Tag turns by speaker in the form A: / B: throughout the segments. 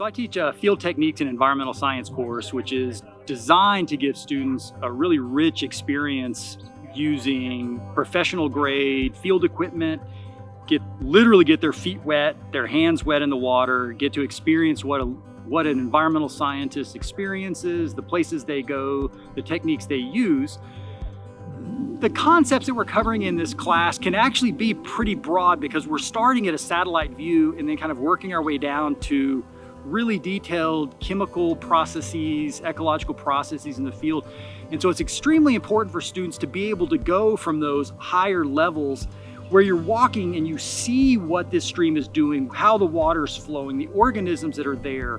A: So I teach a field techniques and environmental science course, which is designed to give students a really rich experience using professional grade field equipment, literally get their feet wet, their hands wet in the water, get to experience what an environmental scientist experiences, the places they go, the techniques they use. The concepts that we're covering in this class can actually be pretty broad because we're starting at a satellite view and then kind of working our way down to really detailed chemical processes, ecological processes in the field. And so it's extremely important for students to be able to go from those higher levels where you're walking and you see what this stream is doing, how the water's flowing, the organisms that are there,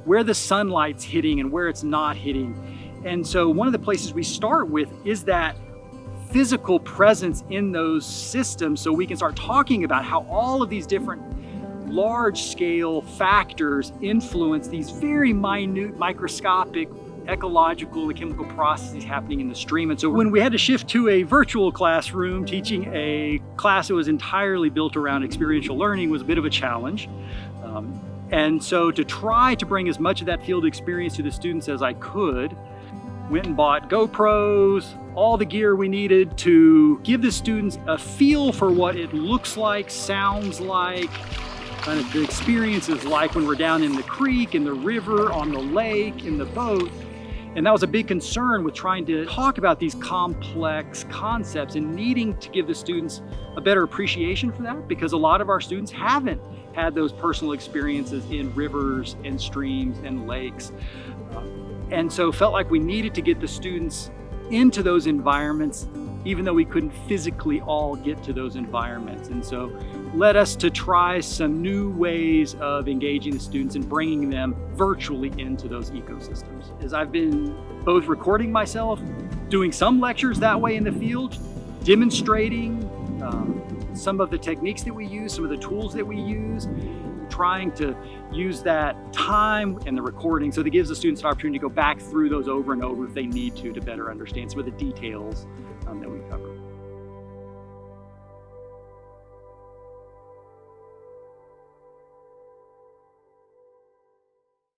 A: where the sunlight's hitting and where it's not hitting. And so one of the places we start with is that physical presence in those systems, so we can start talking about how all of these different large-scale factors influence these very minute, microscopic ecological and chemical processes happening in the stream. And so when we had to shift to a virtual classroom, teaching a class that was entirely built around experiential learning was a bit of a challenge. And so to try to bring as much of that field experience to the students as I could, went and bought GoPros, all the gear we needed to give the students a feel for what it looks like, sounds like, kind of the experience is like when we're down in the creek, in the river, on the lake, in the boat. And that was a big concern with trying to talk about these complex concepts and needing to give the students a better appreciation for that, because a lot of our students haven't had those personal experiences in rivers and streams and lakes. And so felt like we needed to get the students into those environments, even though we couldn't physically all get to those environments. And so led us to try some new ways of engaging the students and bringing them virtually into those ecosystems. As I've been both recording myself, doing some lectures that way in the field, demonstrating some of the techniques that we use, some of the tools that we use, trying to use that time and the recording so that it gives the students an opportunity to go back through those over and over if they need to better understand some of the details that we cover.